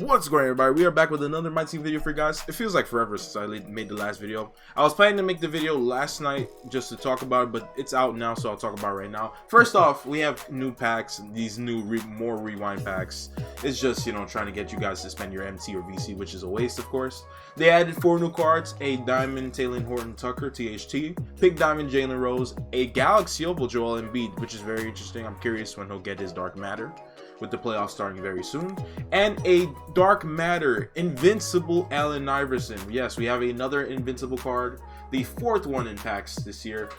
What's going on, everybody? We are back with another Myteam video for you guys. It feels like forever since I made the last video. I was planning to make the video last night just to talk about it, but it's out now, so I'll talk about it right now. First off, we have new packs, these new more rewind packs. It's just, you know, trying to get you guys to spend your MT or VC, which is a waste, of course. They added 4 new cards, a Diamond Taylor Horton Tucker, THT, Pink Diamond Jalen Rose, a Galaxy Opal Joel Embiid, which is very interesting. I'm curious when he'll get his Dark Matter, with the playoffs starting very soon, and a Dark Matter Invincible Allen Iverson. Yes, we have another Invincible card, the 4th one in packs this year.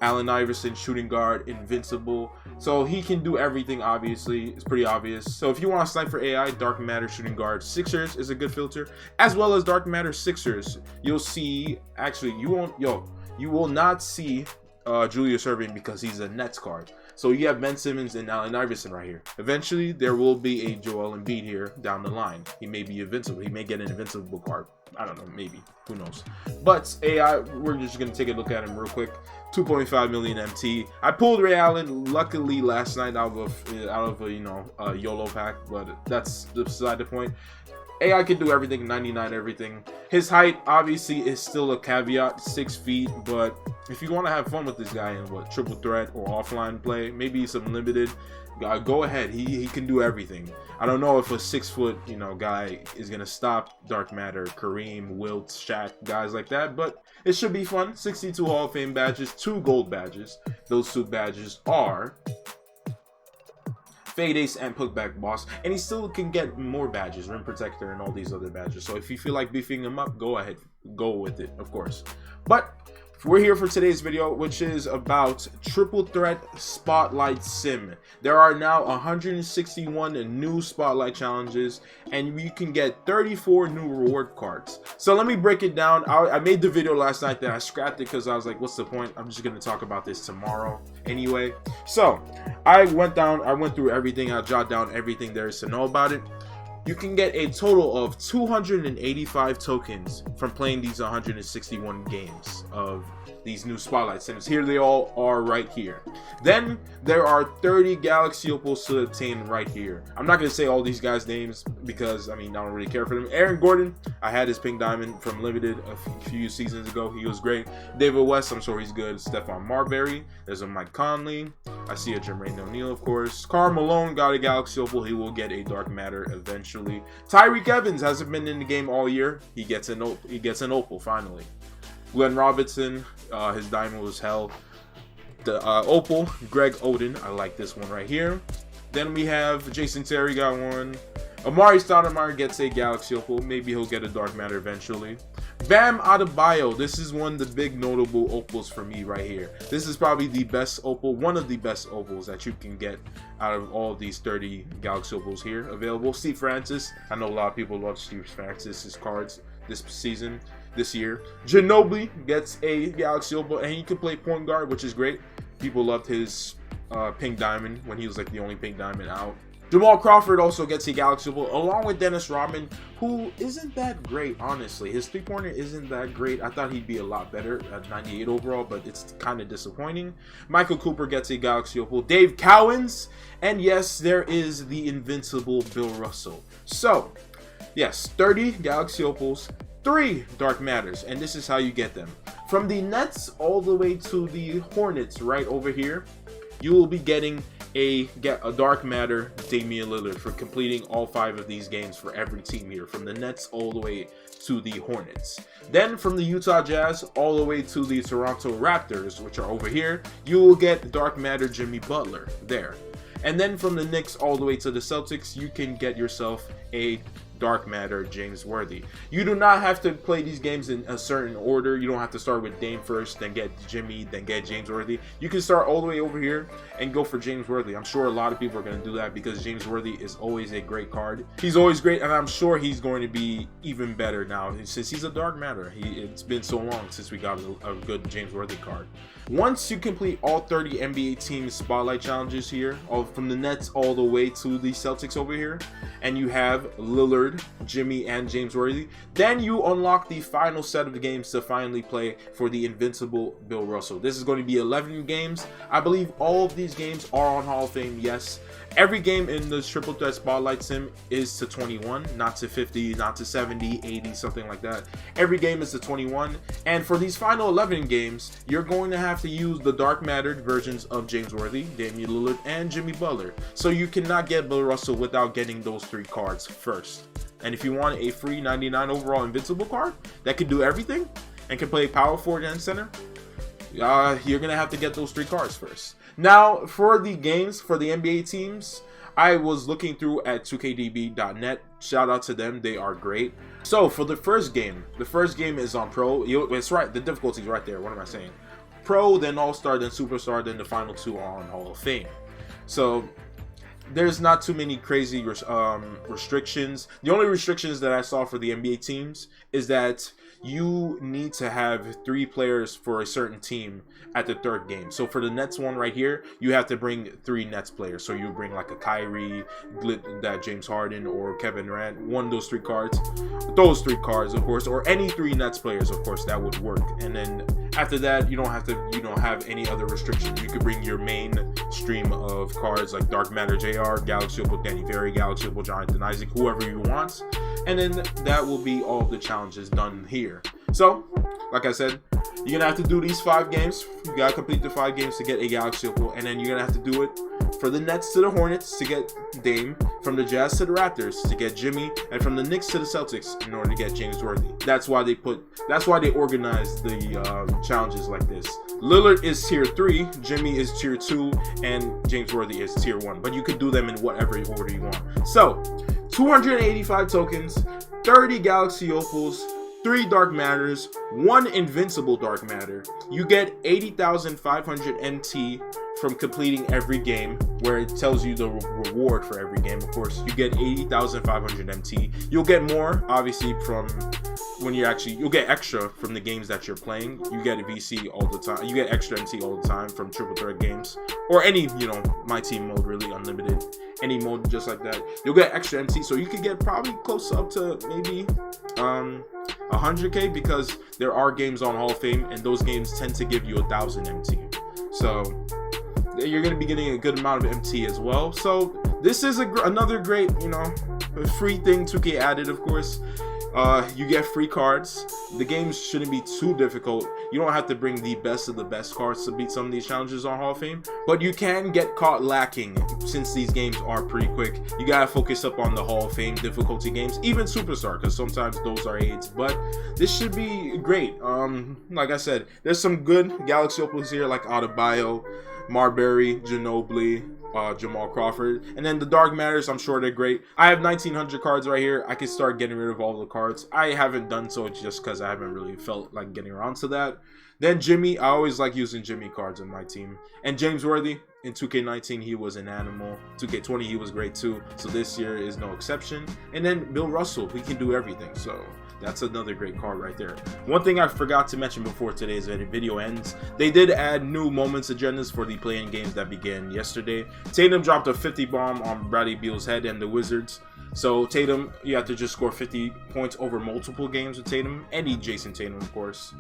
Allen Iverson, shooting guard, invincible, so he can do everything. Obviously, it's pretty obvious. So if you want to snipe for AI, Dark Matter shooting guard Sixers is a good filter, as well as Dark Matter Sixers. You'll see, actually, you will not see Julius Erving because he's a Nets card. So you have Ben Simmons and Allen Iverson right here. Eventually, there will be a Joel Embiid here down the line. He may be invincible. He may get an invincible card. I don't know, maybe. Who knows? But AI, we're just going to take a look at him real quick. 2.5 million MT. I pulled Ray Allen, luckily, last night out of a, you know, a YOLO pack, but that's beside the point. AI can do everything, 99 everything. His height obviously is still a caveat, 6 feet, but if you want to have fun with this guy in what, triple threat or offline play, maybe some limited, go ahead. He can do everything. I don't know if a 6 foot, you know, guy is gonna stop Dark Matter, Kareem, Wilt, Shaq, guys like that, but it should be fun. 62 Hall of Fame badges, 2 gold badges. Those 2 badges are Fade Ace and Putback Boss, and he still can get more badges, Rim Protector and all these other badges. So if you feel like beefing him up, go ahead, go with it, of course. But we're here for today's video, which is about Triple Threat Spotlight Sim. There are now 161 new Spotlight challenges, and you can get 34 new reward cards. So let me break it down. I made the video last night, then I scrapped it because I was like, what's the point? I'm just going to talk about this tomorrow anyway. So I went through everything. I jotted down everything there is to know about it. You can get a total of 285 tokens from playing these 161 games of these new Spotlight Sims. Here they all are right here. Then there are 30 Galaxy Opals to obtain right here. I'm not going to say all these guys' names because, I mean, I don't really care for them. Aaron Gordon, I had his Pink Diamond from Limited a few seasons ago. He was great. David West, I'm sure he's good. Stephon Marbury. There's a Mike Conley. I see a Jermaine O'Neal, of course. Karl Malone got a Galaxy Opal. He will get a Dark Matter eventually. Tyreek Evans hasn't been in the game all year. He gets an Opal finally. Glenn Robinson, his diamond was hell. The Opal, Greg Oden, I like this one right here. Then we have Jason Terry got one. Amari Stoudemire gets a Galaxy Opal. Maybe he'll get a Dark Matter eventually. Bam Adebayo, this is one of the big notable opals for me right here. This is probably the best opal, one of the best opals that you can get out of all of these 30 Galaxy Opals here available. Steve Francis, I know a lot of people love Steve Francis's cards this year. Ginobili gets a Galaxy Opal, and he can play point guard, which is great. People loved his Pink Diamond when he was like the only Pink Diamond out. Jamal Crawford also gets a Galaxy Opal, along with Dennis Rodman, who isn't that great, honestly. His 3-pointer isn't that great. I thought he'd be a lot better at 98 overall, but it's kind of disappointing. Michael Cooper gets a Galaxy Opal. Dave Cowens, and yes, there is the invincible Bill Russell. So, yes, 30 Galaxy Opals, 3 Dark Matters, and this is how you get them. From the Nets all the way to the Hornets right over here, you will be getting a Dark Matter Damian Lillard for completing all 5 of these games for every team here, from the Nets all the way to the Hornets. Then from the Utah Jazz all the way to the Toronto Raptors, which are over here, you will get Dark Matter Jimmy Butler there. And then from the Knicks all the way to the Celtics, you can get yourself a Dark Matter James Worthy. You do not have to play these games in a certain order. You don't have to start with Dame first, then get Jimmy, then get James Worthy. You can start all the way over here and go for James Worthy. I'm sure a lot of people are going to do that because James Worthy is always a great card. He's always great, and I'm sure he's going to be even better now since he's a Dark Matter. It's been so long since we got a good James Worthy card. Once you complete all 30 NBA team Spotlight challenges here, from the Nets all the way to the Celtics over here, and you have Lillard, Jimmy, and James Worthy, then you unlock the final set of the games to finally play for the invincible Bill Russell. This is going to be 11 games. I believe all of these games are on Hall of Fame, yes. Every game in the Triple Threat Spotlight Sim is to 21, not to 50, not to 70, 80, something like that. Every game is to 21, and for these final 11 games, you're going to have to use the dark mattered versions of James Worthy, Damian Lillard, and Jimmy Butler. So you cannot get Bill Russell without getting those 3 cards first. And if you want a free 99 overall invincible card that can do everything and can play power forward and center, you're gonna have to get those 3 cards first. Now, for the games, for the NBA teams, I was looking through at 2KDB.net. Shout out to them, they are great. So, for the first game is on Pro. It's right, the difficulty is right there. What am I saying? Pro, then All-Star, then Superstar, then the final 2 are on Hall of Fame. So, there's not too many crazy restrictions. The only restrictions that I saw for the NBA teams is that you need to have 3 players for a certain team at the 3rd game. So for the Nets one right here, you have to bring 3 Nets players. So you bring like a Kyrie, that James Harden, or Kevin Durant, one of those 3 cards. Those 3 cards, of course, or any 3 Nets players, of course, that would work. And then after that, you don't have any other restrictions. You could bring your main stream of cards like Dark Matter JR, Galaxy Opal Danny Ferry, Galaxy Opal Jonathan Isaac, whoever you want. And then that will be all of the challenges done here. So, like I said, you're gonna have to do these 5 games. You gotta complete the 5 games to get a Galaxy Opal, and then you're gonna have to do it for the Nets to the Hornets to get Dame, from the Jazz to the Raptors to get Jimmy, and from the Knicks to the Celtics in order to get James Worthy. That's why they organized the challenges like this. Lillard is tier 3, Jimmy is tier 2, and James Worthy is tier 1. But you could do them in whatever order you want. So, 285 tokens, 30 Galaxy Opals, 3 Dark Matters, 1 Invincible Dark Matter. You get 80,500 MT from completing every game, where it tells you the reward for every game. Of course, you get 80,500 MT. You'll get more, obviously, from when you'll get extra from the games that you're playing. You get a VC all the time. You get extra MT all the time from Triple Threat games, or any, My Team mode, really unlimited. Any mode just like that. You'll get extra MT, so you could get probably close up to maybe 100k, because there are games on Hall of Fame, and those games tend to give you 1,000 MT. So you're going to be getting a good amount of MT as well. So this is another great, free thing 2K added, of course. You get free cards. The games shouldn't be too difficult. You don't have to bring the best of the best cards to beat some of these challenges on Hall of Fame, but you can get caught lacking since these games are pretty quick. You gotta focus up on the Hall of Fame difficulty games, even Superstar, because sometimes those are 8s, but this should be great. Like I said, there's some good Galaxy Opals here, like Adebayo, Marbury, Ginobili, Jamal Crawford, and then the Dark Matters, I'm sure they're great. I have 1900 cards right here. I can start getting rid of all the cards. I haven't done so just because I haven't really felt like getting around to that. Then Jimmy, I always like using Jimmy cards on my team. And James Worthy, in 2K19, he was an animal. 2K20, he was great too. So this year is no exception. And then Bill Russell, he can do everything. So that's another great card right there. One thing I forgot to mention before today's video ends, they did add new moments agendas for the play-in games that began yesterday. Tatum dropped a 50 bomb on Bradley Beal's head and the Wizards. So Tatum, you have to just score 50 points over multiple games with Tatum. Any Jason Tatum, of course.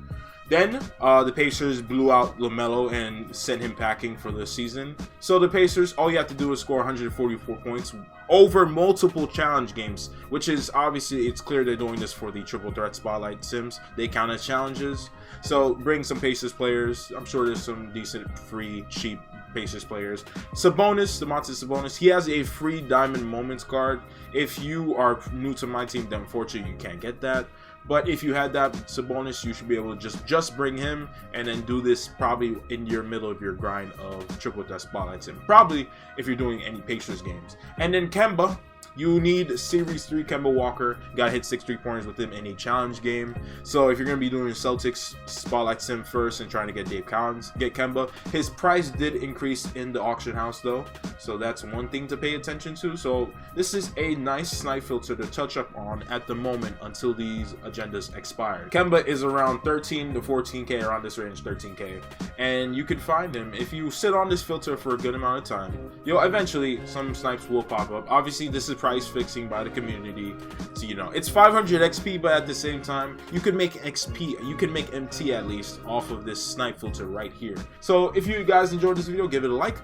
Then the Pacers blew out LaMelo and sent him packing for the season. So the Pacers, all you have to do is score 144 points over multiple challenge games, which is obviously, it's clear they're doing this for the Triple Threat Spotlight Sims. They count as challenges. So bring some Pacers players. I'm sure there's some decent, free, cheap Pacers players. Sabonis, Domantas Sabonis, he has a free Diamond Moments card. If you are new to my team, then unfortunately you can't get that. But if you had that Sabonis, you should be able to just bring him and then do this probably in your middle of your grind of Triple Threat Spotlights, and probably if you're doing any Pacers games. And then Kemba, you need Series 3 Kemba Walker. You gotta hit 6 3-pointers with him in a challenge game. So if you're gonna be doing Celtics Spotlight Sim first and trying to get Dave Collins, get Kemba. His price did increase in the auction house though, so that's one thing to pay attention to. So this is a nice snipe filter to touch up on at the moment until these agendas expire. Kemba is around 13 to 14k, around this range, 13k, and you can find him if you sit on this filter for a good amount of time. Eventually some snipes will pop up. Obviously this is price fixing by the community, so it's 500 XP, but at the same time you can make XP, you can make MT at least off of this snipe filter right here. So if you guys enjoyed this video, give it a like,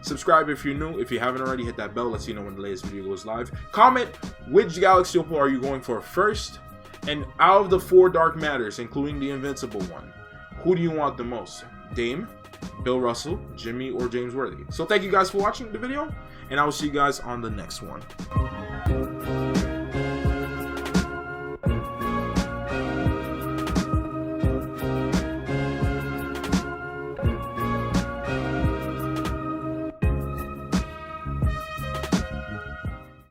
Subscribe if you're new. If you haven't already, hit that bell. Let's you know when the latest video goes live. Comment which Galaxy Opal are you going for first, and out of the 4 Dark Matters, including the Invincible one, who do you want the most? Dame, Bill Russell, Jimmy, or James Worthy? So thank you guys for watching the video, and I will see you guys on the next one.